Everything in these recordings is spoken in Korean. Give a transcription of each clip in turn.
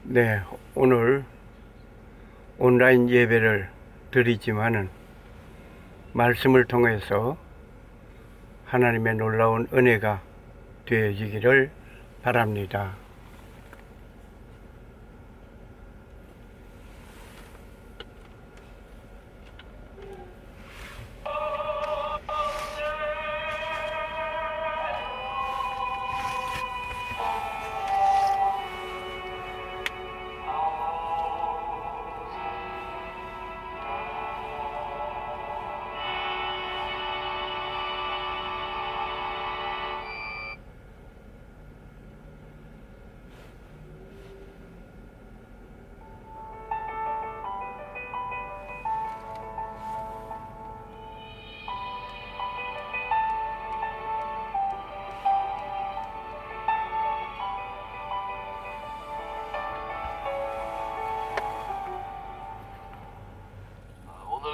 네, 오늘 온라인 예배를 드리지만은 말씀을 통해서 하나님의 놀라운 은혜가 되어지기를 바랍니다. 오늘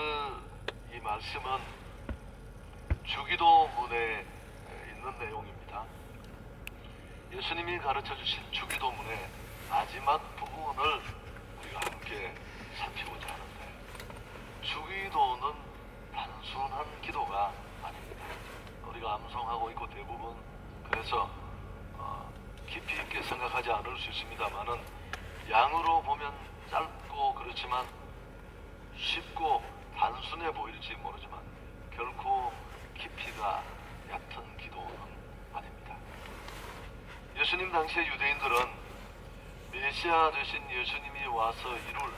이 말씀은 주기도문에 있는 내용입니다. 예수님이 가르쳐 주신 주기도문의 마지막 부분을 우리가 함께 살피고자 하는데, 주기도는 단순한 기도가 아닙니다. 우리가 암송하고 있고 대부분 그래서 깊이 있게 생각하지 않을 수 있습니다만은, 양으로 보면 짧고 그렇지만 쉽고 단순해 보일지 모르지만 결코 깊이가 얕은 기도는 아닙니다. 예수님 당시의 유대인들은 메시아 되신 예수님이 와서 이룰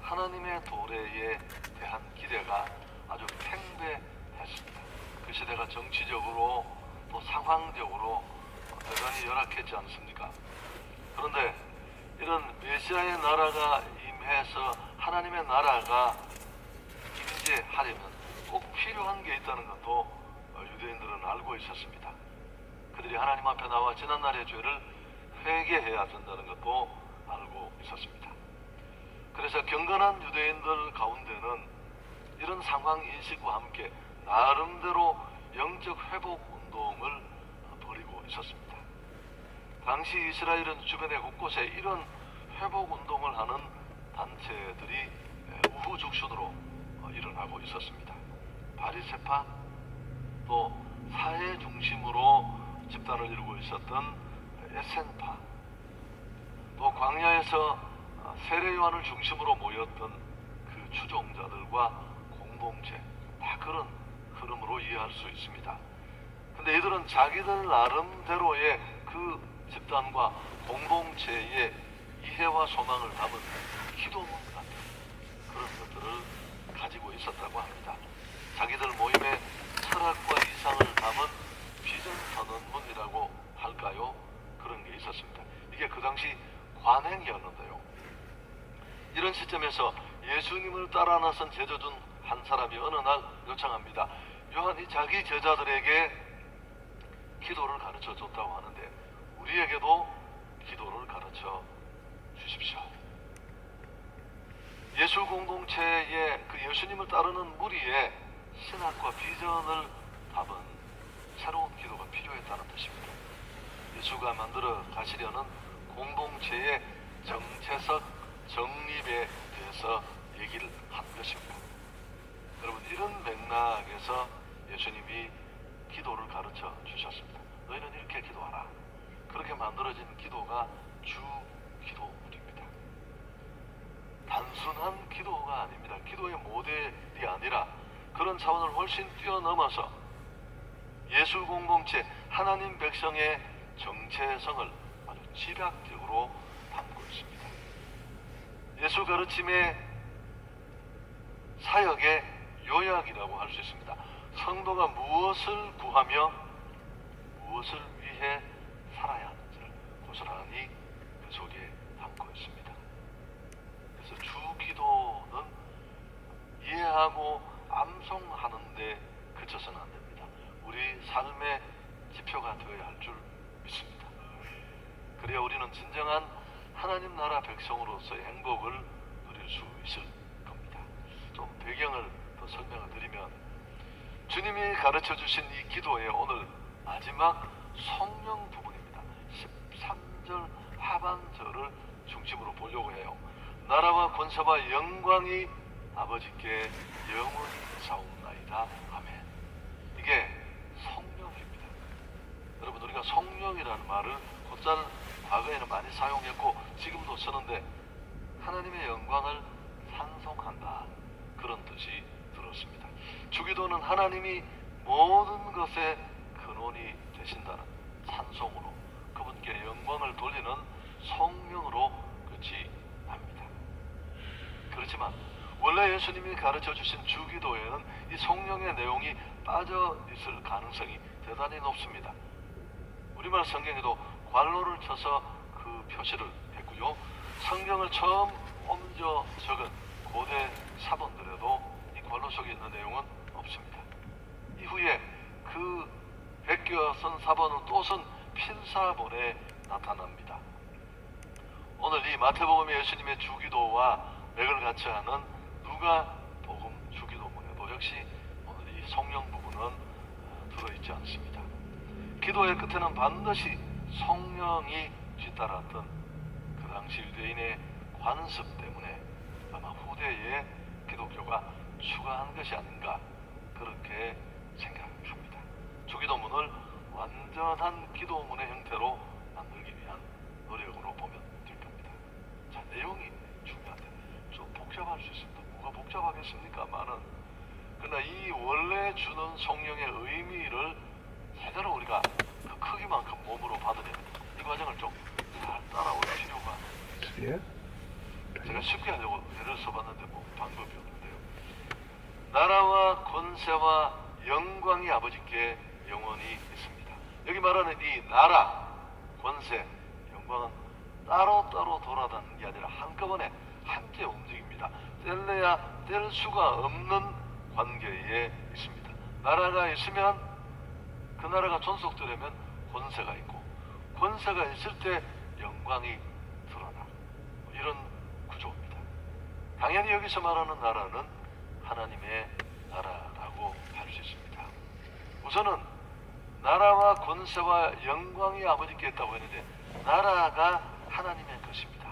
하나님의 도래에 대한 기대가 아주 팽배했습니다. 그 시대가 정치적으로 또 상황적으로 대단히 열악했지 않습니까? 그런데 이런 메시아의 나라가 임해서 하나님의 나라가 임재하려면 꼭 필요한 게 있다는 것도 유대인들은 알고 있었습니다. 그들이 하나님 앞에 나와 지난날의 죄를 회개해야 된다는 것도 알고 있었습니다. 그래서 경건한 유대인들 가운데는 이런 상황 인식과 함께 나름대로 영적 회복 운동을 벌이고 있었습니다. 당시 이스라엘은 주변의 곳곳에 이런 회복 운동을 하는 단체들이 우후죽순으로 일어나고 있었습니다. 바리새파, 또 사회 중심으로 집단을 이루고 있었던 에센파, 또 광야에서 세례요한을 중심으로 모였던 그 추종자들과 공동체, 다 그런 흐름으로 이해할 수 있습니다. 근데 이들은 자기들 나름대로의 그 집단과 공동체의 이해와 소망을 담은 기도문 같은 그런 것들을 가지고 있었다고 합니다. 자기들 모임의 철학과 이상을 담은 비전 선언문이라고 할까요? 그런 게 있었습니다. 이게 그 당시 관행이었는데요. 이런 시점에서 예수님을 따라 나선 제자중 한 사람이 어느 날 요청합니다. 요한이 자기 제자들에게 기도를 가르쳐 줬다고 하는데 우리에게도 기도를 가르쳐 주십시오. 예수 공동체의 그 예수님을 따르는 무리의 신학과 비전을 담은 새로운 기도가 필요했다는 뜻입니다. 예수가 만들어 가시려는 공동체의 정체적 정립에 대해서 얘기를 한 것입니다. 여러분, 이런 맥락에서 예수님이 기도를 가르쳐 주셨습니다. 너희는 이렇게 기도하라. 그렇게 만들어진 기도가 주기도문입니다. 단순한 기도가 아닙니다. 기도의 모델이 아니라 그런 차원을 훨씬 뛰어넘어서 예수 공동체, 하나님 백성의 정체성을 아주 집약적으로 담고 있습니다. 예수 가르침의 사역의 요약이라고 할 수 있습니다. 성도가 무엇을 구하며 무엇을 위해 살아야 하는지를 고스란히 그 속에 담고 있습니다. 그래서 주기도는 이해하고 암송하는 데 그쳐서는 안 됩니다. 우리 삶의 지표가 되어야 할 줄 믿습니다. 그래야 우리는 진정한 하나님 나라 백성으로서의 행복을 누릴 수 있을 겁니다. 좀 배경을 더 설명을 드리면, 주님이 가르쳐 주신 이 기도의 오늘 마지막 성령 부분입니다. 13절 하반절을 중심으로 보려고 해요. 나라와 권세와 영광이 아버지께 영원히 사옵나이다. 아멘. 이게 성령입니다. 여러분, 우리가 성령이라는 말을 곧잘 과거에는 많이 사용했고 지금도 쓰는데 하나님의 영광을 찬송한다, 그런 뜻이 들었습니다. 주기도는 하나님이 모든 것의 근원이 되신다는 찬송으로 그분께 영광을 돌리는 성령으로 끝이 납니다. 그렇지만 원래 예수님이 가르쳐 주신 주기도에는 이 성령의 내용이 빠져 있을 가능성이 대단히 높습니다. 우리말 성경에도 괄호를 쳐서 그 표시를 했고요. 성경을 처음 옮겨 적은 고대 사본들에도 이 괄호 속에 있는 내용은 없습니다. 이후에 그 베껴 쓴 사본을 또 쓴 필사본에 나타납니다. 오늘 이 마태복음의 예수님의 주기도와 맥을 같이 하는 누가복음 주기도문에도 역시 오늘 이 성령 부분은 들어있지 않습니다. 기도의 끝에는 반드시 성령이 뒤따랐던 그 당시 유대인의 관습 때문에 아마 후대에 기독교가 추가한 것이 아닌가, 그렇게 생각합니다. 주기도문을 완전한 기도문의 형태로 만들기 위한 노력으로 보면 될 겁니다. 자, 내용이 중요한데 좀 복잡할 수 있습니다. 뭐가 복잡하겠습니까만은, 그러나 이 원래 주는 성령의 의미를 제대로 우리가 그 크기만큼 몸으로 받으려면 이 과정을 좀 잘 따라올 필요가 있습니다. 제가 쉽게 하려고 예를 써봤는데 뭐 방법이 없는데요. 나라와 권세와 영광이 아버지께 영원히 있습니다. 여기 말하는 이 나라, 권세, 영광은 따로따로 돌아다니는 게 아니라 한꺼번에 함께 움직입니다. 뗄래야 뗄 수가 없는 관계에 있습니다. 나라가 있으면 그 나라가 존속되려면 권세가 있고, 권세가 있을 때 영광이 드러나, 이런 구조입니다. 당연히 여기서 말하는 나라는 하나님의 나라라고 할 수 있습니다. 우선은 나라와 권세와 영광이 아버지께 있다고 했는데 나라가 하나님의 것입니다.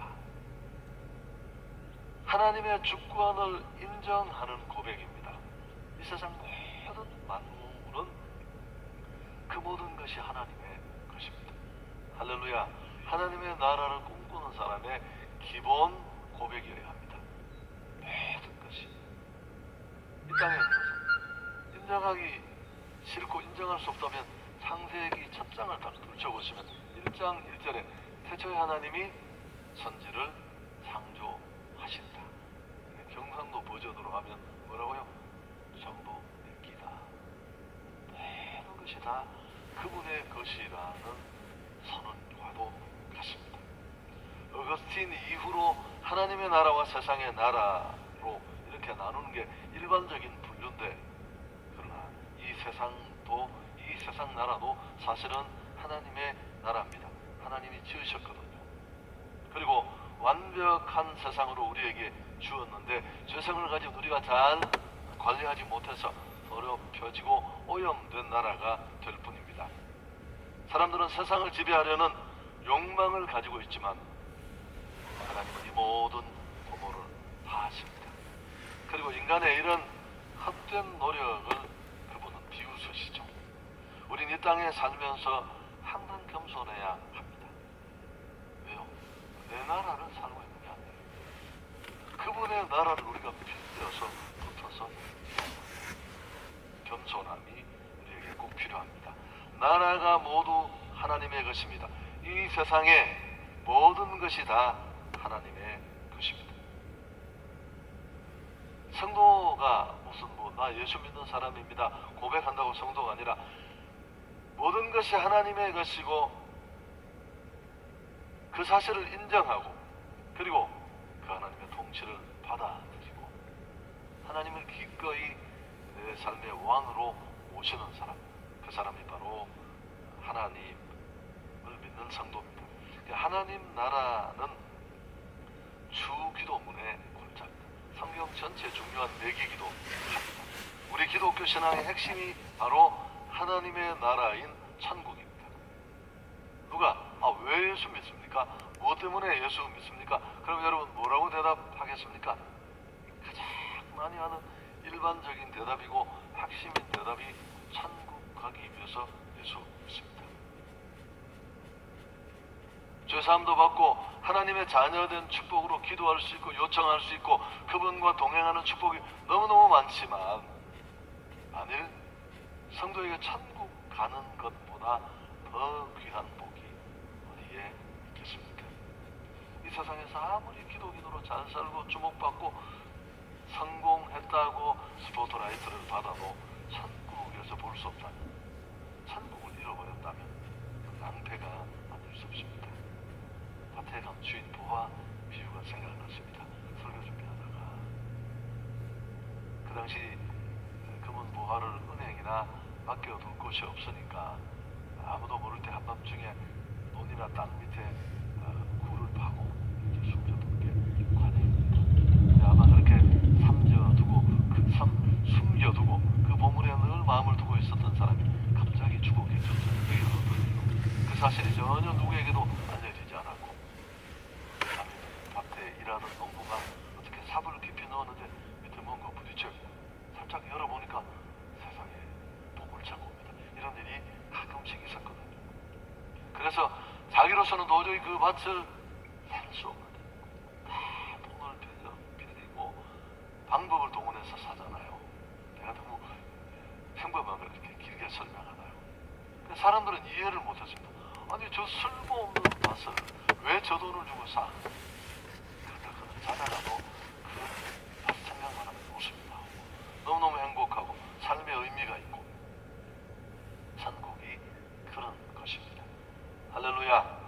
하나님의 주권을 인정하는 고백입니다. 이 세상 모든 만물은 그 모든 것이 하나님의 것입니다. 할렐루야. 하나님의 나라를 꿈꾸는 사람의 기본 고백이어야 합니다. 모든 것이 이 땅에 있는 것은 인정하기 싫고 인정할 수 없다면 창세기 첫 장을 딱 펼쳐보시면 1장 1절에 태초에 하나님이 천지를 창조하신다. 경상도 버전으로 하면 뭐라고요? 전부 내끼다. 모든 것이 다 그분의 것이라는 선언과도 같습니다. 어거스틴 이후로 하나님의 나라와 세상의 나라로 이렇게 나누는 게 일반적인 분류인데, 그러나 이 세상도, 이 세상 나라도 사실은 하나님의 나라입니다. 하나님이 지으셨거든요. 그리고 완벽한 세상으로 우리에게 주었는데 죄성을 가진 우리가 잘 관리하지 못해서 더럽혀지고 오염된 나라가 될 뿐입니다. 사람들은 세상을 지배하려는 욕망을 가지고 있지만 하나님은 이 모든 도모를 다 하십니다. 그리고 인간의 이런 헛된 노력을 그분은 비웃으시죠. 우린 이 땅에 살면서 항상 겸손해야 합니다. 왜요? 내 나라를 살고 있는 게 아니에요. 그분의 나라를 우리가 빗대어서 붙어서 겸손함이 우리에게 꼭 필요합니다. 나라가 모두 하나님의 것입니다. 이 세상의 모든 것이 다 하나님의 것입니다. 성도가 무슨 나 예수 믿는 사람입니다 고백한다고 성도가 아니라 모든 것이 하나님의 것이고 그 사실을 인정하고 그리고 그 하나님의 통치를 받아들이고 하나님을 기꺼이 내 삶의 왕으로 모시는 사람, 그 사람이 바로 하나님을 믿는 성도입니다. 하나님 나라는 주기도문의 골자입니다. 성경 전체 중요한 매기기도입니다. 우리 기독교 신앙의 핵심이 바로 하나님의 나라인 천국입니다. 누가 왜 예수 믿습니까? 무엇 때문에 예수 믿습니까? 그럼 여러분 뭐라고 대답하겠습니까? 가장 많이 하는 일반적인 대답이고 핵심인 대답이 천국 가기 위해서 예수 믿습니다. 죄사함도 받고 하나님의 자녀된 축복으로 기도할 수 있고 요청할 수 있고 그분과 동행하는 축복이 너무너무 많지만 만일 성도에게 천국 가는 것보다 더 귀한 복이 어디에 있겠습니까? 이 세상에서 아무리 기도로 잘 살고 주목받고 성공했다고 스포트라이트를 받아도 천국에서 볼 수 없다면, 천국을 잃어버렸다면 낭패가 아닐 수 없습니다. 밭에 간 주인 부와 비유가 생각났습니다. 설교 준비하다가 그 당시 금은 부화를 은행이나 맡겨둘 곳이 없으니까 아무도 모를 때 한밤중에 논이나 땅 밑에 굴을 파고 이렇게 숨겨둔 게 관행입니다. 아마 그렇게 숨겨두고 그 보물에 늘 마음을 두고 있었던 사람이 갑자기 죽었겠죠. 여기는 어떤 일로 그 사실이 전혀 누구에게도 알려지지 않았고 밭에 일하는 농부가 어떻게 삽을 깊이 넣었는데 밑에 뭔가 부딪혀요. 살짝 열어보니까 세상에 복을 찾고 옵니다. 이런 일이 가끔씩 있었거든요. 그래서 자기로서는 도저히 그 밭을 살 수 없는데 다 돈을 빌리고 방법을 동원해서 사잖아요. 내가 너무 평범하게 이렇게 길게 설명하나요? 사람들은 이해를 못했습니다. 아니 저 쓸모없는 밭을 왜 저 돈을 주고 사? 그러다 그는 자다가도 그 밭 생각만 하면 웃음이 나오고 너무너무 행복하고 삶의 의미가 있고 천국이 그런 것입니다. 할렐루야.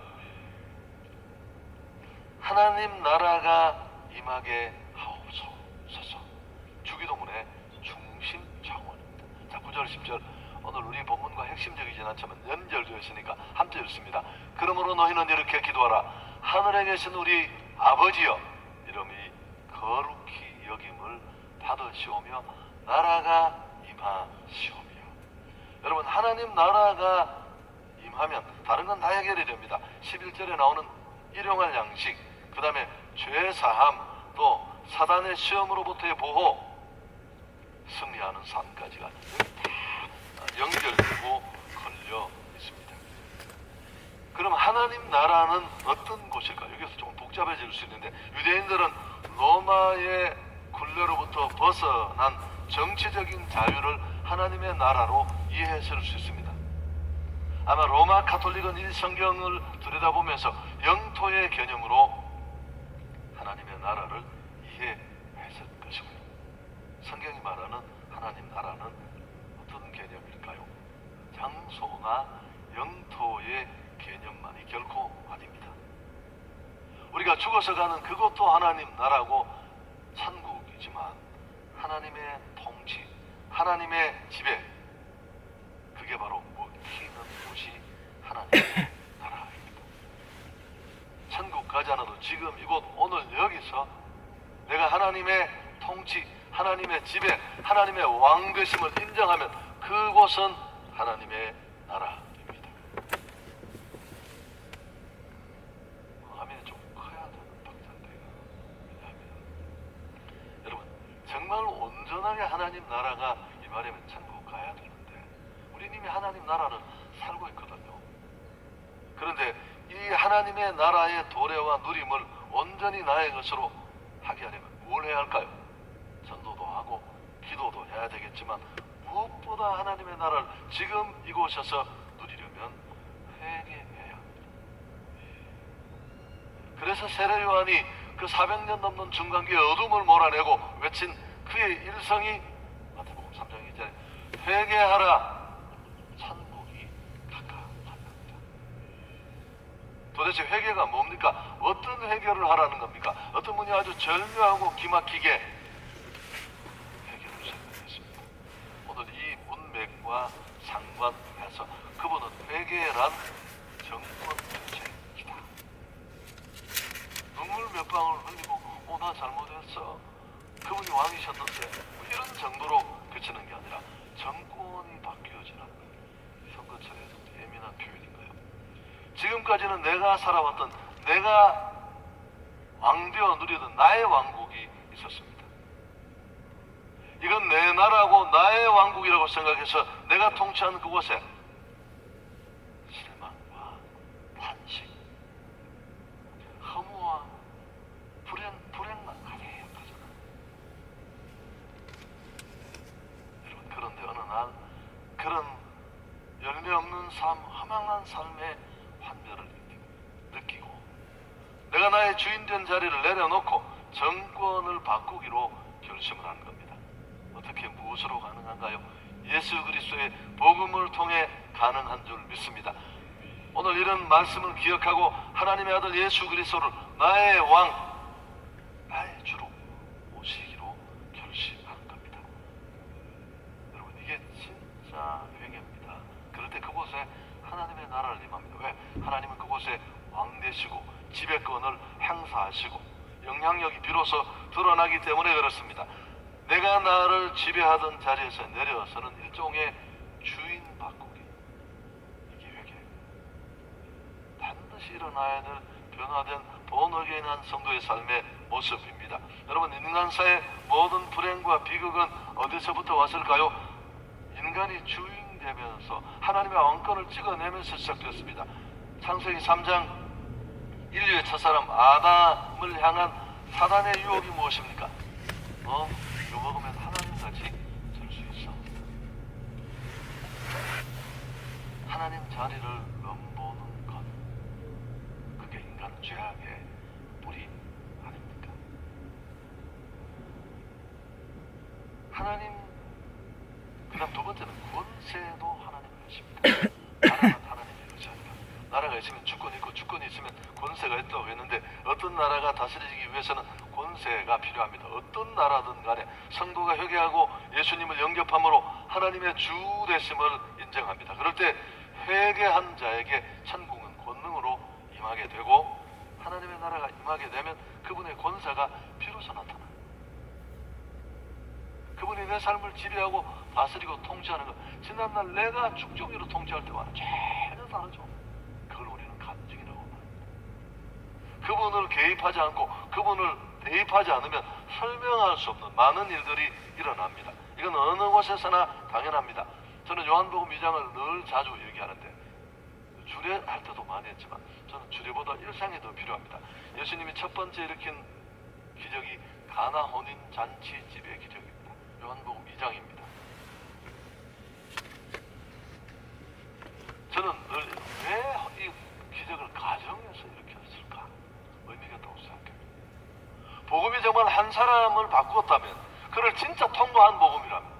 하나님 나라가 임하게 하옵소서. 주기도문의 중심 장원입니다. 자, 9절 10절 오늘 우리 본문과 핵심적이진 않지만 연결되어 있으니까 함께 읽습니다. 그러므로 너희는 이렇게 기도하라. 하늘에 계신 우리 아버지여, 이름이 거룩히 여김을 받으시오며 나라가 임하시오며. 여러분, 하나님 나라가 임하면 다른 건 다 해결이 됩니다. 11절에 나오는 일용할 양식, 그 다음에 죄사함, 또 사단의 시험으로부터의 보호, 승리하는 삶까지가 다 연결되고 걸려 있습니다. 그럼 하나님 나라는 어떤 곳일까요? 여기서 조금 복잡해질 수 있는데 유대인들은 로마의 굴레로부터 벗어난 정치적인 자유를 하나님의 나라로 이해했을 수 있습니다. 아마 로마 가톨릭은 이 성경을 들여다보면서 영토의 개념으로 하나님의 나라를 이해했을 것이고요. 성경이 말하는 하나님 나라는 어떤 개념일까요? 장소나 영토의 개념만이 결코 아닙니다. 우리가 죽어서 가는 그것도 하나님 나라고 천국이지만 하나님의 통치, 하나님의 지배, 그게 바로 먹히는 곳이 하나님의 나라입니다. 천국 가지 않아도 지금 이곳 오늘 여기서 내가 하나님의 통치, 하나님의 지배, 하나님의 왕되심을 인정하면 그곳은 하나님의 나라입니다. 아멘이 좀 커야 되는 박자인데요. 왜냐하면 여러분 정말 온전하게 하나님 나라가 임하려면 천국 가야 되는데 우리는 이미 하나님 나라를 살고 있거든요. 그런데 이 하나님의 나라의 도래와 누림을 온전히 나의 것으로 하게 하려면 뭘 해야 할까요? 전도도 하고 기도도 해야 되겠지만 무엇보다 하나님의 나라를 지금 이곳에서 누리려면 회개해야 합니다. 그래서 세례 요한이 그 400년 넘는 중간기의 어둠을 몰아내고 외친 그의 일성이 마태복음 3장 2절에 회개하라, 천국이 가까웠답니다. 도대체 회개가 뭡니까? 어떤 회개를 하라는 겁니까? 어떤 분이 아주 절묘하고 기막히게 회개를 설명했습니다. 오늘 이 문맥과 상관해서 그분은 회개란 정권 교체이다. 눈물 몇 방울 흘리고 나 잘못했어, 그분이 왕이셨는데 뭐 이런 정도로 그치는 게 아니라 정권이 바뀌어지는 선거철에 예민한 표현인가요? 지금까지는 내가 살아왔던 내가 왕되어 누리던 나의 왕국이 있었습니다. 이건 내 나라고 나의 왕국이라고 생각해서 내가 통치하는 그곳에 실망과 탄식, 허무와 불행만 가득하잖아. 여러분, 그런데 어느 날 그런 열매 없는 삶, 허망한 삶의 환멸을 느끼고 내가 나의 주인된 자리를 내려놓고 정권을 바꾸기로 결심을 하는 겁니다. 어떻게 무엇으로 가능한가요? 예수 그리스도의 복음을 통해 가능한 줄 믿습니다. 오늘 이런 말씀을 기억하고 하나님의 아들 예수 그리스도를 나의 왕, 나의 주로 모시기로 결심하는 겁니다. 여러분, 이게 진짜 회개입니다. 그럴 때 그곳에 하나님의 나라를 임합니다. 왜? 하나님은 그곳에 왕 되시고 지배권을 행사하시고 영향력이 비로소 드러나기 때문에 그렇습니다. 내가 나를 지배하던 자리에서 내려서는 일종의 주인 바꾸기. 이게 회개. 반드시 일어나야 될 변화된 본어게인한 성도의 삶의 모습입니다. 여러분, 인간사의 모든 불행과 비극은 어디서부터 왔을까요? 인간이 주인 되면서 하나님의 왕권을 찍어내면서 시작되었습니다. 창세기 3장 인류의 첫사람 아담을 향한 사단의 유혹이 무엇입니까? 이거 먹으면 하나님같이 될 수 있어. 하나님 자리를 넘보는 것, 그게 인간 죄악의 뿌리 아닙니까? 하나님, 그 다음 두 번째는 권세도 하나님의 것입니다. 나라는 하나님의 것이 아니라, 나라가 있으면 주권이 있고 주권이 있으면 권세가 있다고 했는데 어떤 나라가 다스리기 위해서는 권세가 필요합니다. 어떤 나라든 간에 성도가 회개하고 예수님을 영접함으로 하나님의 주 되심을 인정합니다. 그럴 때 회개한 자에게 천국은 권능으로 임하게 되고 하나님의 나라가 임하게 되면 그분의 권세가 비로소 나타나요. 그분이 내 삶을 지배하고 다스리고 통치하는 것, 지난날 내가 축종이로 통치할 때와는 전혀 다르죠. 그걸 우리는 간증이라고 말합니다. 그분을 개입하지 않고 그분을 대입하지 않으면 설명할 수 없는 많은 일들이 일어납니다. 이건 어느 곳에서나 당연합니다. 저는 요한복음 2장을 늘 자주 얘기하는데 주례할 때도 많이 했지만 저는 주례보다 일상이 더 필요합니다. 예수님이 첫 번째 일으킨 기적이 가나 혼인 잔치 집의 기적입니다. 요한복음 2장입니다. 저는 늘 왜 이 기적을 가정에서 일으켰을까 의미가 있다고 생각합니다. 복음이 정말 한 사람을 바꾸었다면, 그를 진짜 통과한 복음이라면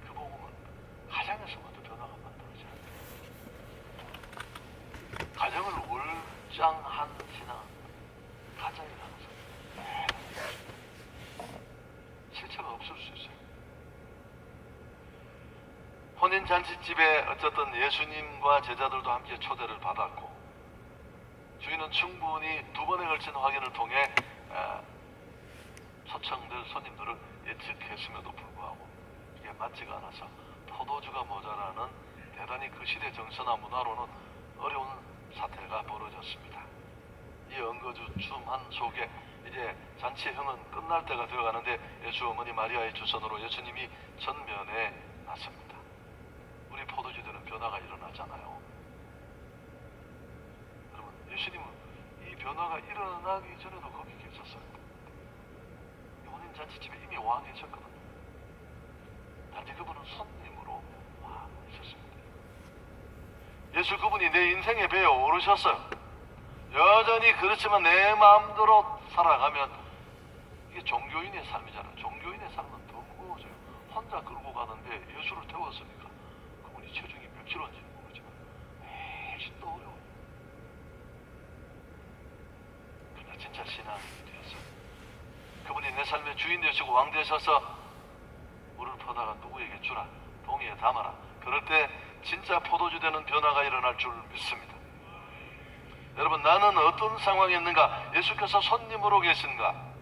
그 복음은 가정에서 먼저 변화가 만들어져야 돼요. 가정을 월장한 신앙, 가정이라는 실체가 없을 수 있어요. 혼인잔치집에 어쨌든 예수님과 제자들도 함께 초대를 받았고 주인은 충분히 두 번에 걸친 확인을 통해 초청될 손님들을 예측했음에도 불구하고 이게 맞지가 않아서 포도주가 모자라는 대단히 그 시대 정서나 문화로는 어려운 사태가 벌어졌습니다. 이 엉거주 춤한 속에 이제 잔치의 흥은 끝날 때가 되어가는데 예수 어머니 마리아의 주선으로 예수님이 전면에 났습니다. 우리 포도주들은 변화가 일어나잖아요. 여러분, 예수님은 이 변화가 일어나기 전에도 거기 계셨어요. 혼인잔치집에 이미 와 계셨거든요. 단지 그분은 손님으로 와 있었습니다. 예수 그분이 내 인생의 배에 오르셨어요. 여전히 그렇지만 내 마음대로 살아가면 이게 종교인의 삶이잖아요. 종교인의 삶은 더 무거워져요. 혼자 끌고 가는데 예수를 태웠으니까 그분이 체중이 몇 킬로인지는 모르지만 훨씬 더 어려워요. 그러나 진짜 신앙이 되었어요. 그분이 내 삶의 주인 되시고 왕 되셔서 물을 퍼다가 누구에게 주라, 동이에 담아라. 그럴 때 진짜 포도주 되는 변화가 일어날 줄 믿습니다. 여러분, 나는 어떤 상황에 있는가? 예수께서 손님으로 계신가?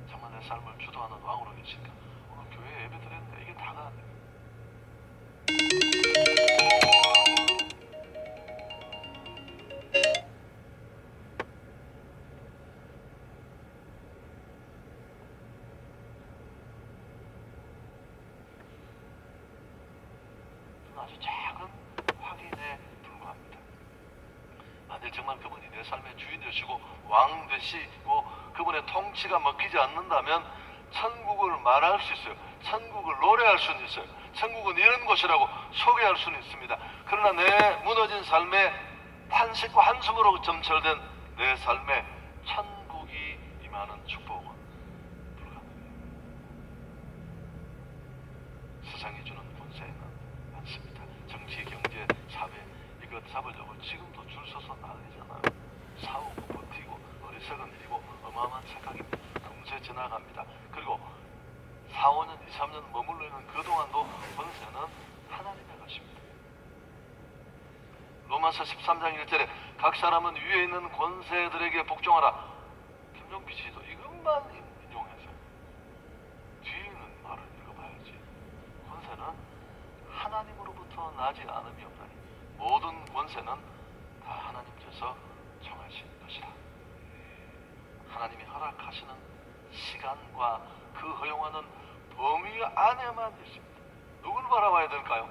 정말 내 삶을 주도하는 왕으로 계신가? 오늘 교회에 예배 드렸는데 이게 다가 안 돼요. 아주 작은 확인에 불과합니다. 만일 정말 그분이 내 삶의 주인 되시고 왕 되시고 그분의 통치가 먹히지 않는다면 천국을 말할 수 있어요. 천국을 노래할 수는 있어요. 천국은 이런 곳이라고 소개할 수는 있습니다. 그러나 내 무너진 삶에 탄식과 한숨으로 점철된 내 삶에 천국이 임하는 축복은 불가능해요. 세상이 주는 권세는 많습니다. 정치, 경제, 사회 이것 잡으려고 지금도 줄 서서 난리잖아요. 싸우고 버티고 어리석은 일이고 어마어마한 착각입니다. 금세 지나갑니다. 그리고 4, 5년, 2, 3년 머물러 있는 그동안도 권세는 하나님의 것입니다. 로마서 13장 1절에 각 사람은 위에 있는 권세들에게 복종하라. 김종필 씨도 이것만 인용해서 뒤에 있는 말을 읽어봐야지. 권세는 하나님으로부터 나지 않음이 없나니 모든 권세는 다 하나님께서 정하신 것이라. 하나님이 허락하시는 시간과 그 허용하는 범위 안에만 있습니다. 누굴 바라봐야 될까요?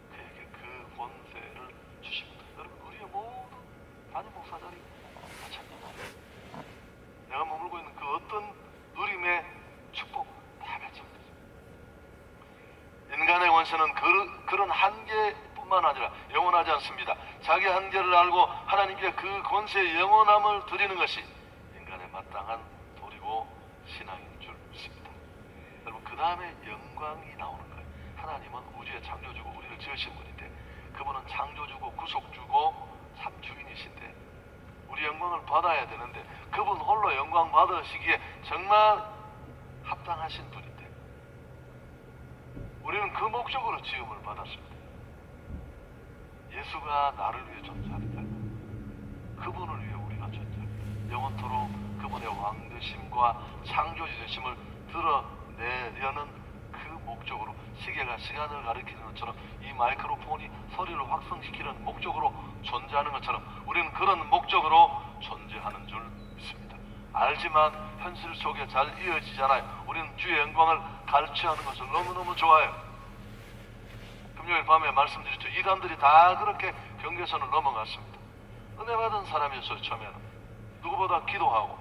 그에게 그 권세를 주십니다. 여러분, 우리의 모든 담임 목사 자리 마찬가지입니다. 내가 머물고 있는 그 어떤 누림의 축복 다 마찬가지입니다. 인간의 권세는 그런 한계뿐만 아니라 영원하지 않습니다. 자기 한계를 알고 하나님께 그 권세의 영원함을 드리는 것이 인간의 마땅한 도리고 신앙인 줄 믿습니다. 여러분, 그 다음에 영광이 나오는 거예요. 하나님은 우주의 창조주고 우리를 지으신 분인데 그분은 창조주고 구속주고 참 주인이신데 우리 영광을 받아야 되는데 그분 홀로 영광 받으시기에 정말 합당하신 분인데 우리는 그 목적으로 지음을 받았습니다. 예수가 나를 위해 존재하니까 그분을 위해 우리가 존재합니다. 영원토록 그분의 왕되심과 창조주 되심을 드러내려는 그 목적으로 시계가 시간을 가리키는 것처럼 이 마이크로폰이 소리를 확성시키는 목적으로 존재하는 것처럼 우리는 그런 목적으로 존재하는 줄 믿습니다. 알지만 현실 속에 잘 이어지잖아요. 우리는 주의 영광을 갈취하는 것을 너무너무 좋아해요. 금요일 밤에 말씀드렸죠. 이단들이 다 그렇게 경계선을 넘어갔습니다. 은혜 받은 사람이었어요. 처음에는 누구보다 기도하고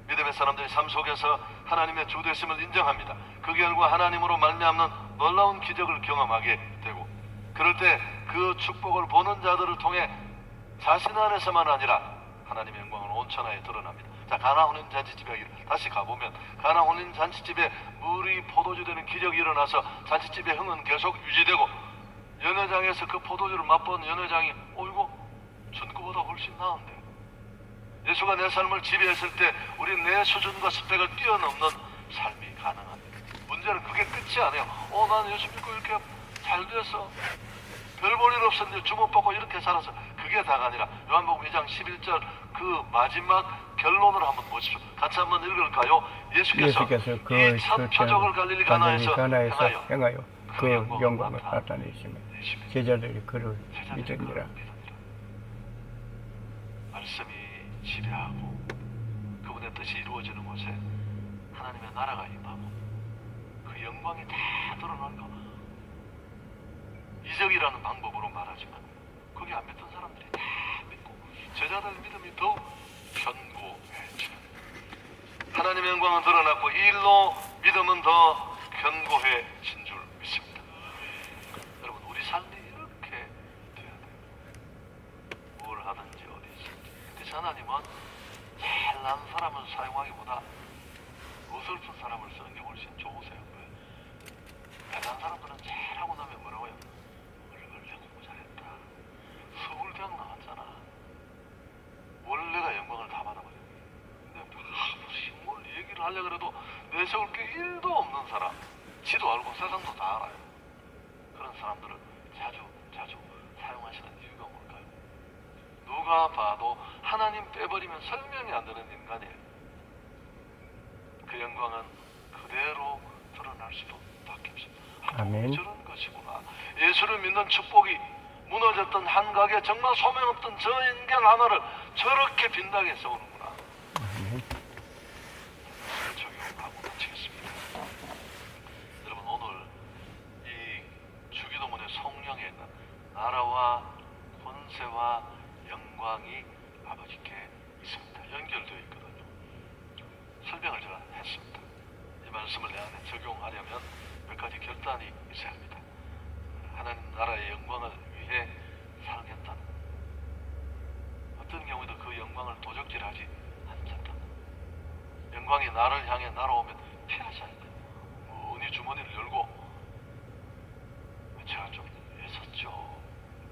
믿음의 사람들이 삶 속에서 하나님의 주되심을 인정합니다. 그 결과 하나님으로 말미암는 놀라운 기적을 경험하게 되고 그럴 때 그 축복을 보는 자들을 통해 자신 안에서만 아니라 하나님의 영광은 온 천하에 드러납니다. 자, 가나 혼인 잔치집에 다시 가보면 가나 혼인 잔치집에 물이 포도주 되는 기적이 일어나서 잔치집의 흥은 계속 유지되고 연회장에서 그 포도주를 맛본 연회장이 이거 전구보다 훨씬 나은데 예수가 내 삶을 지배했을 때 우리 내 수준과 스펙을 뛰어넘는 삶이 가능합니다. 문제는 그게 끝이 아니에요. 난 예수 믿고 이렇게 잘 됐어. 별 볼 일 없었는데 주목받고 이렇게 살아서 그게 다가 아니라 요한복음 2장 11절 그 마지막 결론을 한번 보십시오. 같이 한번 읽을까요? 예수께서 그 이 첫 표적을 갈릴리 가나에서 행하여 그 영광을 나타내시며 제자들이 그를 믿으니라. 말씀이 지배하고 그분의 뜻이 이루어지는 곳에 하나님의 나라가 임하고 그 영광이 다 드러나는 거 이적이라는 방법으로 말하지만 거기 안 믿던 사람들이 다 믿고 제자들 믿음이 더욱 견고해지는 하나님의 영광은 드러났고 이 일로 믿음은 더 견고해진 줄 믿습니다. 여러분, 우리 삶이 이렇게 돼야 돼요. 뭘 하든지 어디 있든지. 그래서 하나님은 잘난 사람을 사용하기보다 어설픈 사람을 쓰는 게 훨씬 좋으세요. 왜? 대단한 사람들은 잘하고 나면 뭐라고요? 원래 공부 잘했다. 서울대학 나왔잖아. 원래가 영광을 다 받아버려. 근데 무슨 뭘 얘기를 하려고 해도 내세울 게 1도 없는 사람, 지도 알고 세상도 다 알아요. 그런 사람들을 자주 사용하시는 이유가 뭘까요? 누가 봐도 하나님 빼버리면 설명이 안 되는 인간이에요. 그 영광은 그대로 드러날 수밖에 없습니다. 아멘. 저런 것이구나. 예수를 믿는 축복이 무너졌던 한각에 정말 소명없던 저 인간 하나를 저렇게 빛나게 세우는구나. 아멘. 적용하고 마치겠습니다. 나라와 권세와 영광이 아버지께 있습니다. 연결되어 있거든요. 설명을 제가 했습니다. 이 말씀을 내 안에 적용하려면 몇 가지 결단이 있어야 합니다. 하나님 나라의 영광을 위해 살겠다는, 어떤 경우에도 그 영광을 도적질하지 않겠다. 영광이 나를 향해 날아오면 피하지 않는다. 은희 주머니를 열고 제가 좀 애썼죠.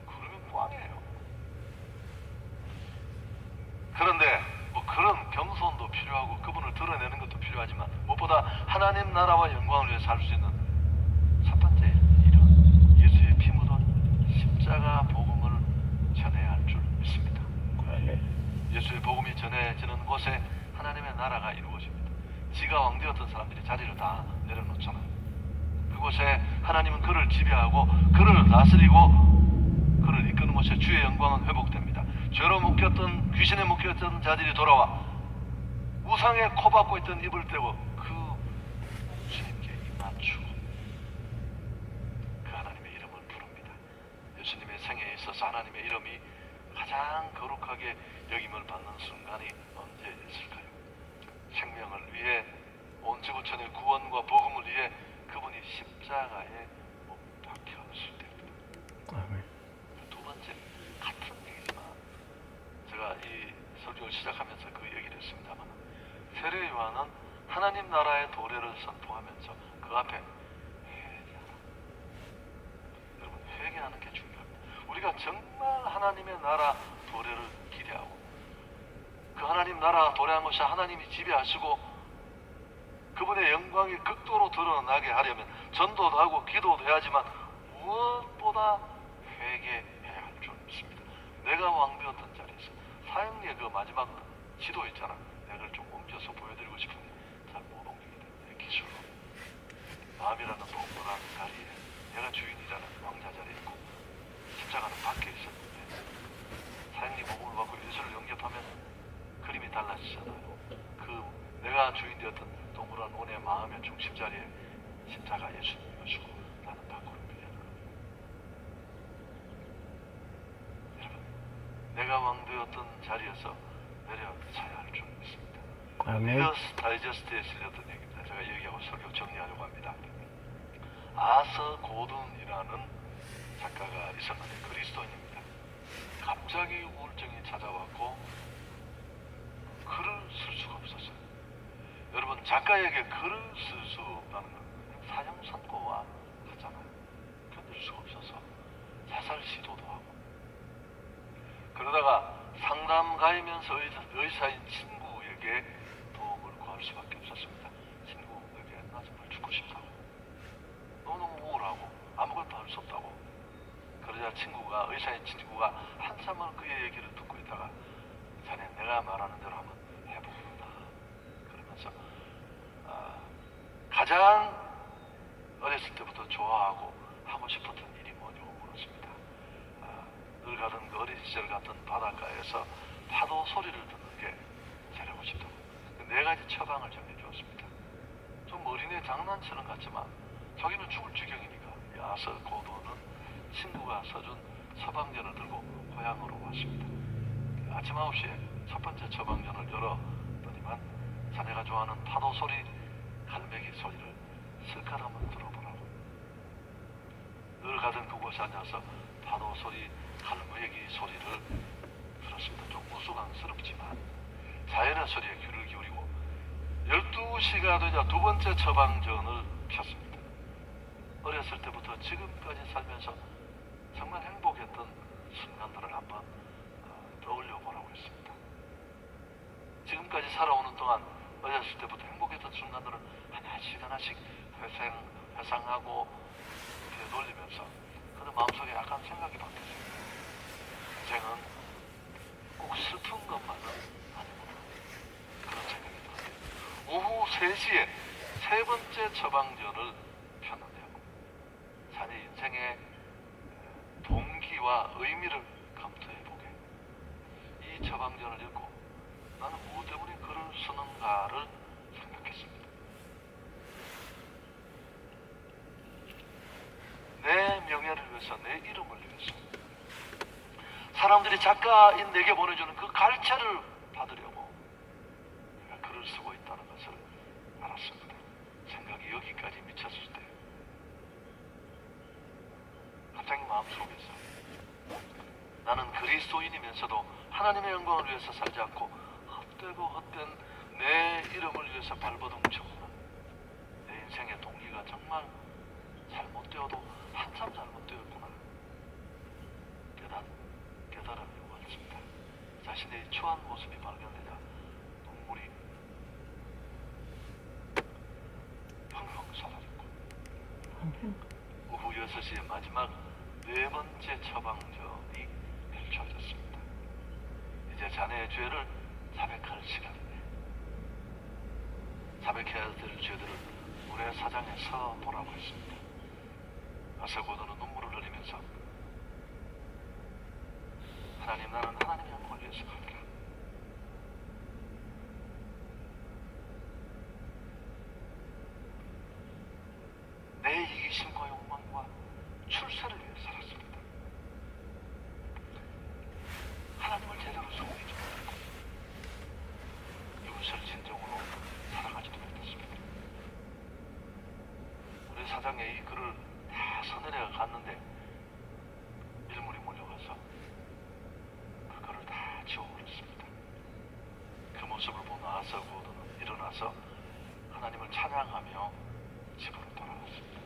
그러면 꽝이에요. 그런데 뭐 그런 겸손도 필요하고 그분을 드러내는 것도 필요하지만 무엇보다 하나님 나라와 영광을 위해 살 수 있는 첫 번째 일은 예수의 피 묻은 십자가 복음을 전해야 할 줄 믿습니다. 예수의 복음이 전해지는 곳에 하나님의 나라가 이루어집니다. 지가 왕되었던 사람들이 자리를 다 내려놓잖아요. 그곳에 하나님은 그를 지배하고 그를 다스리고 그를 이끄는 곳에 주의 영광은 회복됩니다. 죄로 묶였던, 귀신에 묶였던 자들이 돌아와 우상에 코박고 있던 입을 떼고 그 주님께 입 맞추고 그 하나님의 이름을 부릅니다. 예수님의 생애에 있어서 하나님의 이름이 가장 거룩하게 여김을 받는 순간이 언제 있을까요? 생명을 위해, 온 지구촌의 구원과 복음을 위해 그분이 십자가에 못 박혔을 때입니다. 두 번째, 같은 얘기지만 제가 이 설교를 시작하면서 그 얘기를 했습니다만, 세례 요한은 하나님 나라의 도래를 선포하면서 그 앞에 회개하라. 여러분, 회개하는 게 중요합니다. 우리가 정말 하나님의 나라 도래를 기대하고 그 하나님 나라 도래한 것이 하나님이 지배하시고 그분의 영광이 극도로 드러나게 하려면 전도도 하고 기도도 해야지만 무엇보다 회개해야 할 줄 믿습니다. 내가 왕되었던 자리에서 사형리의 그 마지막 지도 있잖아. 내가 좀 옮겨서 보여드리고 싶은데 잘 못 옮기게 내 기술로. 마음이라는 동그란 자리에 내가 주인이라는 왕자 자리에 있고 십자가는 밖에 있었는데 사형리 복음을 받고 예수를 영접하면 그림이 달라지잖아요. 그 내가 주인 되었던 동그란 원의 마음의 중심 자리에 십자가 예수님이시고 나는 밖으로 밀려는 겁니다. 여러분, 내가 왕되었던 자리에서 내려쳐야 할 줄 믿습니다. 리더스 다이저스트에 실렸던 얘기입니다. 제가 얘기하고 설교 정리하려고 합니다. 아서 고든이라는 작가가 있었는데 그리스도인입니다. 갑자기 우울증이 찾아왔고 글을 쓸 수가 없었어요. 여러분, 작가에게 글을 쓸 수 없다는 건 사형 선고와 같잖아요. 견딜 수가 없어서 자살 시도도 하고, 그러다가 상담가이면서 의사인 친구에게 도움을 구할 수밖에 없었습니다. 친구에게 나 정말 죽고 싶다고, 너무너무 우울하고 아무것도 할 수 없다고. 그러자 의사인 친구가 한참을 그의 얘기를 듣고 있다가 자네 내가 말하는 대로 한번 해보겠다 그러면서 가장 어렸을 때부터 좋아하고 하고 싶었던 일이 뭐냐고 물었습니다. 늘 가던 그 어린 시절 같은 바닷가에서 파도 소리를 듣는 게 제일 하고 싶다고. 네 가지 처방을 정해 주었습니다. 좀 어린애 장난처럼 같지만 자기는 죽을 지경이니까 이 아서 고도는 친구가 써준 처방전을 들고 고향으로 왔습니다. 아침 9시에 첫 번째 처방전을 열었더니만 자네가 좋아하는 파도 소리, 갈매기 소리를 실컷 한번 들어보라고. 늘 가던 그곳에 앉아서 파도 소리, 갈매기 소리를 들었습니다. 좀 우스꽝스럽지만 자연의 소리에 귀를 기울이고 12시가 되자 두 번째 처방전을 폈습니다. 어렸을 때부터 지금까지 살면서 정말 행복했던 순간들을 한번 떠올려 보라고 했습니다. 지금까지 살아오는 동안 어렸을 때부터 행복했던 순간들을 하나씩 회상하고 되돌리면서 그런 마음속에 약간 생각이 바뀌었습니다. 인생은 꼭 슬픈 것만은 아니구나, 그런 생각이 들었어요. 오후 3시에 세 번째 처방전을 폈는데요. 자네 인생의 동기와 의미를 검토해보게. 이 처방전을 읽고 나는 무엇 때문에 글을 쓰는가를 생각했습니다. 내 명예를 위해서, 내 이름을 위해서, 사람들이 작가인 내게 보내주는 그 갈채를 받으려고 내가 글을 쓰고 있다는 것을 알았습니다. 생각이 여기까지 미쳤을 때 갑자기 마음속에서 나는 그리스도인이면서도 하나님의 영광을 위해서 살지 않고 헛되고 헛된 내 이름을 위해서 발버둥쳤구나. 내 인생의 동기가 정말 잘못되어도 한참 잘못되었구나. 깨달음이 왔습니다. 자신의 추한 모습이 발견되자 눈물이 펑펑 쏟아졌고 오후 6시에 마지막 4번째 처방전이 펼쳐졌습니다. 이제 자네의 죄를 자백할 시간이네. 자백해야 될 죄들을 모래사장에서 보라고 했습니다. 아사고도는 눈물을 흘리면서 하나님, 나는 하나님의 영광을 위해서 갑니다. 내 이기심과 욕망과 출세를 위해 살았습니다. 하나님을 제대로 소개하지 못했고 이웃을 진정으로 사랑하지도 못했습니다. 우리 사장의 이 글을 다 서늘해가 갔는데 일물이 몰려가서 그 글을 다 지워버렸습니다. 그 모습을 본 아사고도는 일어나서 하나님을 찬양하며 집으로 돌아갔습니다.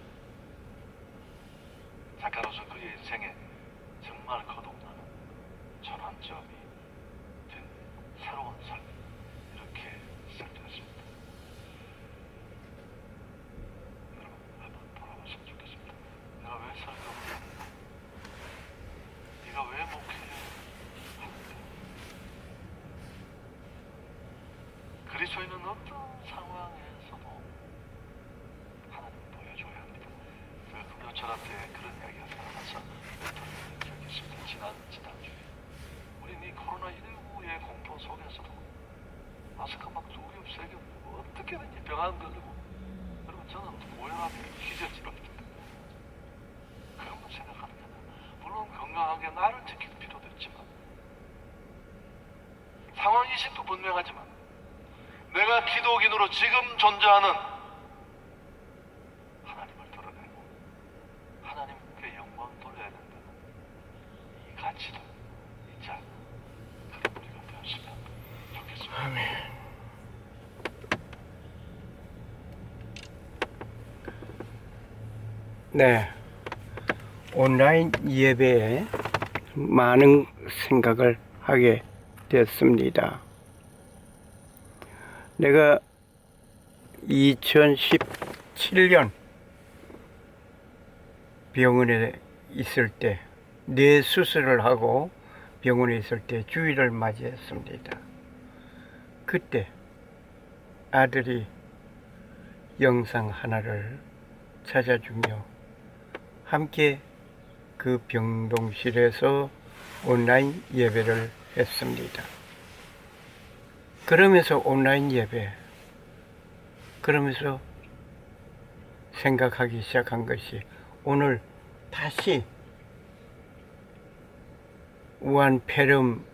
작가로서 그의 인생에 정말 거듭나는 전환점이 된 새로운 삶, 이렇게 시작되었습니다. 여러분, 한번 돌아보시면 좋겠습니다. 내가 왜 설교를 하는가? 네가 왜 목회를 하는가? 그리스도인은 어떤 상황에서도 하나님을 보여줘야 합니다. 제가 금요철학 때 그런 이야기가 생각나서 멘토를 적이 있습니다. 지난주에 우린 이 코로나19의 공포 속에서도 마스크 막 2겹, 3겹 어떻게든지 병 안 걸리고, 여러분 저는 고혈압이 휘저지럽니다. 그것만 생각하는 게 아니라 물론 건강하게 나를 지킬 필요도 있지만 상황이식도 분명하지만 내가 기독인으로 지금 존재하는 하나님을 드러내고 하나님께 영광 돌려야 된다는 이 가치도 이자 그런 우리가 되었으면 좋겠습니다. 아멘. 네, 온라인 예배에 많은 생각을 하게 됐습니다. 내가 2017년 병원에 있을 때, 뇌 수술을 하고 병원에 있을 때 주일을 맞이했습니다. 그때 아들이 영상 하나를 찾아주며 함께 그 병동실에서 온라인 예배를 했습니다. 그러면서 온라인 예배, 그러면서 생각하기 시작한 것이 오늘 다시 우한 폐렴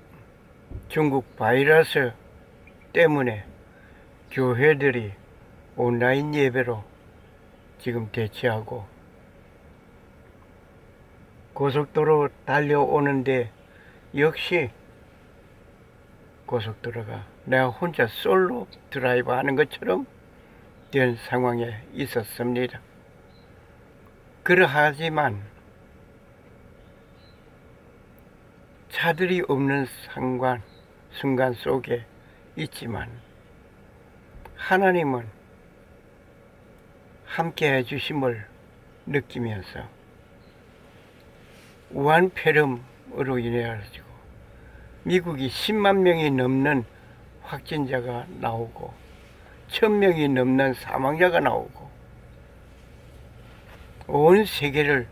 중국 바이러스 때문에 교회들이 온라인 예배로 지금 대치하고 고속도로 달려오는데 역시 고속도로가 내가 혼자 솔로 드라이브 하는 것처럼 된 상황에 있었습니다. 그러하지만 차들이 없는 순간 속에 있지만 하나님은 함께 해주심을 느끼면서 우한 폐렴으로 인해 가지고 미국이 10만 명이 넘는 확진자가 나오고 1000명이 넘는 사망자가 나오고 온 세계를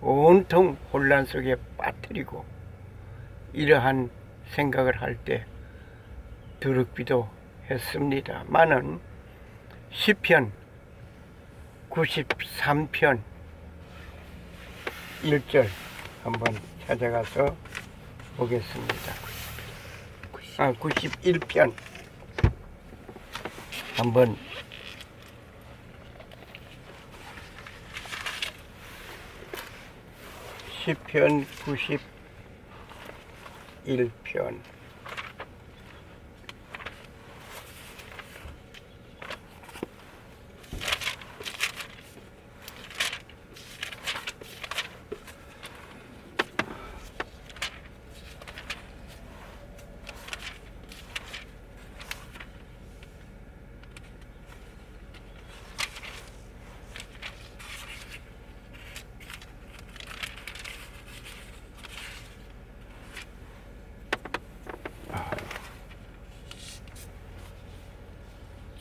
온통 혼란 속에 빠뜨리고 이러한 생각을 할 때 두렵기도 했습니다만은 시편 93편 1절 한번 찾아가서 보겠습니다. 91편 한번 시편 91편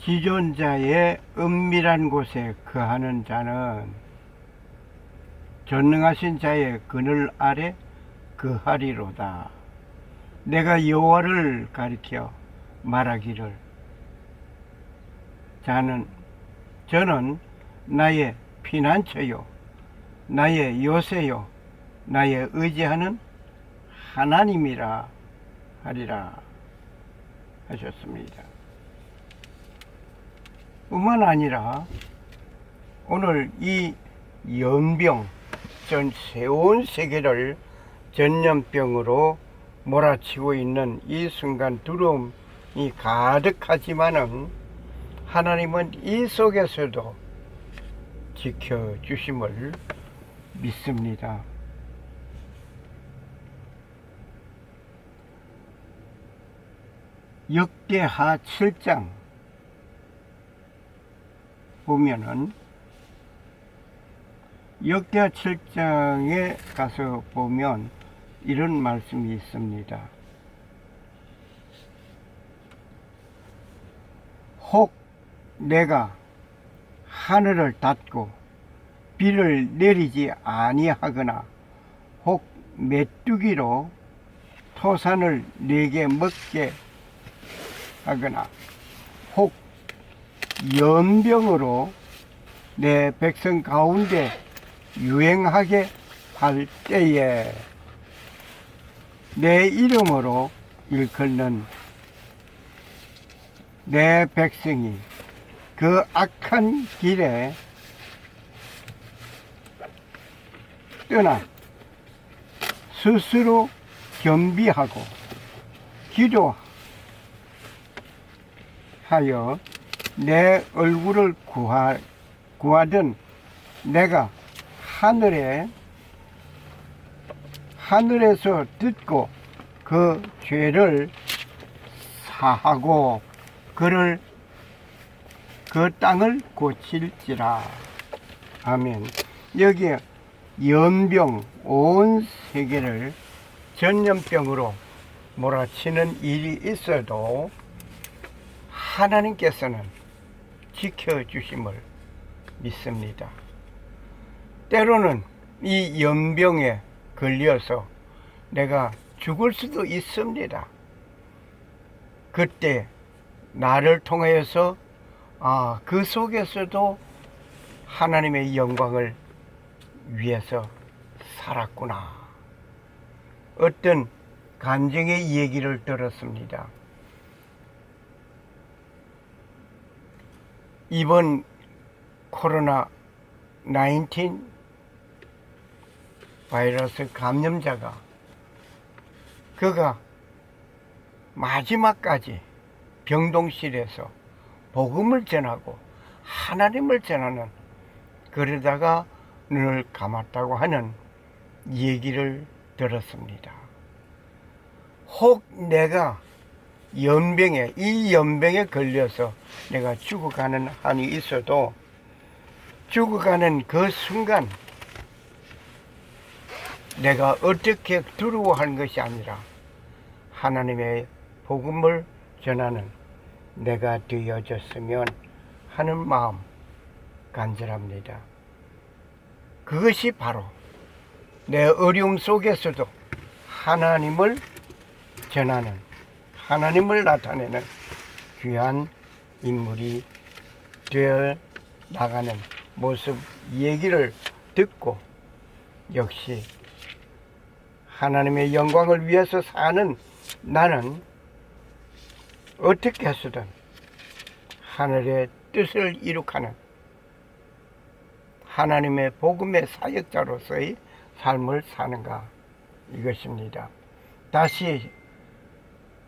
지존자의 은밀한 곳에 거하는 자는 전능하신 자의 그늘 아래 거하리로다. 내가 여호와를 가리켜 말하기를 저는 나의 피난처요 나의 요새요 나의 의지하는 하나님이라 하리라 하셨습니다. 뿐만 아니라 오늘 이 연병, 전 세온 세계를 전염병으로 몰아치고 있는 이 순간 두려움이 가득하지만은 하나님은 이 속에서도 지켜주심을 믿습니다. 역대하 7장 보면은 역대하 7장에 가서 보면 이런 말씀이 있습니다. 혹 내가 하늘을 닫고 비를 내리지 아니하거나 혹 메뚜기로 토산을 내게 먹게 하거나 혹 연병으로 내 백성 가운데 유행하게 할 때에 내 이름으로 일컫는 내 백성이 그 악한 길에 떠나 스스로 겸비하고 기도하여 내 얼굴을 구하든 내가 하늘에서 듣고 그 죄를 사하고 그 땅을 고칠지라. 아멘. 여기에 연병 온 세계를 전염병으로 몰아치는 일이 있어도 하나님께서는 지켜주심을 믿습니다. 때로는 이 연병에 걸려서 내가 죽을 수도 있습니다. 그때 나를 통하여서 그 속에서도 하나님의 영광을 위해서 살았구나. 어떤 간증의 얘기를 들었습니다. 이번 코로나 19 바이러스 감염자가 그가 마지막까지 병동실에서 복음을 전하고 하나님을 전하는, 그러다가 눈을 감았다고 하는 얘기를 들었습니다. 혹 내가 이 연병에 걸려서 내가 죽어가는 한이 있어도 죽어가는 그 순간 내가 어떻게 두려워하는 것이 아니라 하나님의 복음을 전하는 내가 되어졌으면 하는 마음 간절합니다. 그것이 바로 내 어려움 속에서도 하나님을 전하는, 하나님을 나타내는 귀한 인물이 되어 나가는 모습 얘기를 듣고 역시 하나님의 영광을 위해서 사는 나는 어떻게 해서든 하늘의 뜻을 이룩하는 하나님의 복음의 사역자로서의 삶을 사는가, 이것입니다. 다시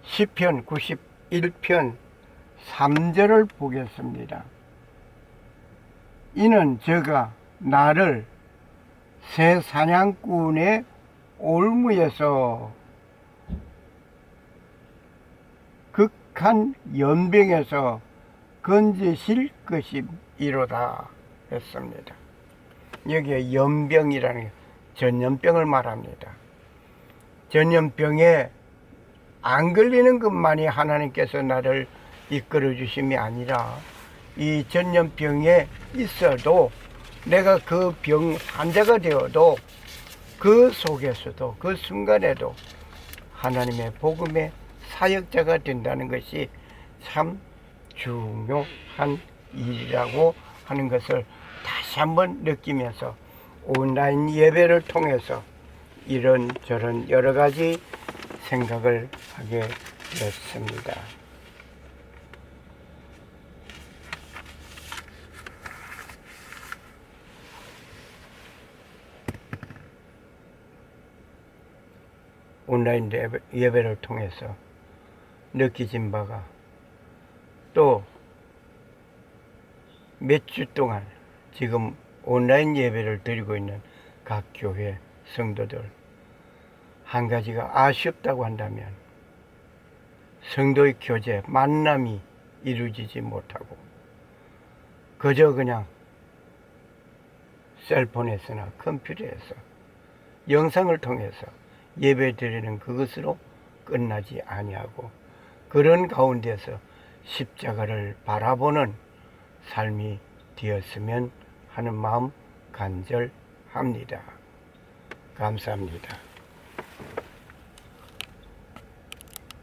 시편 91편 3절을 보겠습니다. 이는 저가 나를 새 사냥꾼의 올무에서 극한 연병에서 건지실 것이로다 했습니다. 여기에 연병이라는 게 전염병을 말합니다. 전염병에 안 걸리는 것만이 하나님께서 나를 이끌어 주심이 아니라 이 전염병에 있어도 내가 그 병 환자가 되어도 그 속에서도 그 순간에도 하나님의 복음의 사역자가 된다는 것이 참 중요한 일이라고 하는 것을 다시 한번 느끼면서 온라인 예배를 통해서 이런저런 여러 가지 생각을 하게 됐습니다. 온라인 예배를 통해서 느끼진 바가 또 몇 주 동안 지금 온라인 예배를 드리고 있는 각 교회 성도들, 한 가지가 아쉽다고 한다면 성도의 교제, 만남이 이루어지지 못하고 그저 그냥 셀폰에서나 컴퓨터에서 영상을 통해서 예배 드리는 그것으로 끝나지 아니하고 그런 가운데서 십자가를 바라보는 삶이 되었으면 하는 마음 간절합니다. 감사합니다.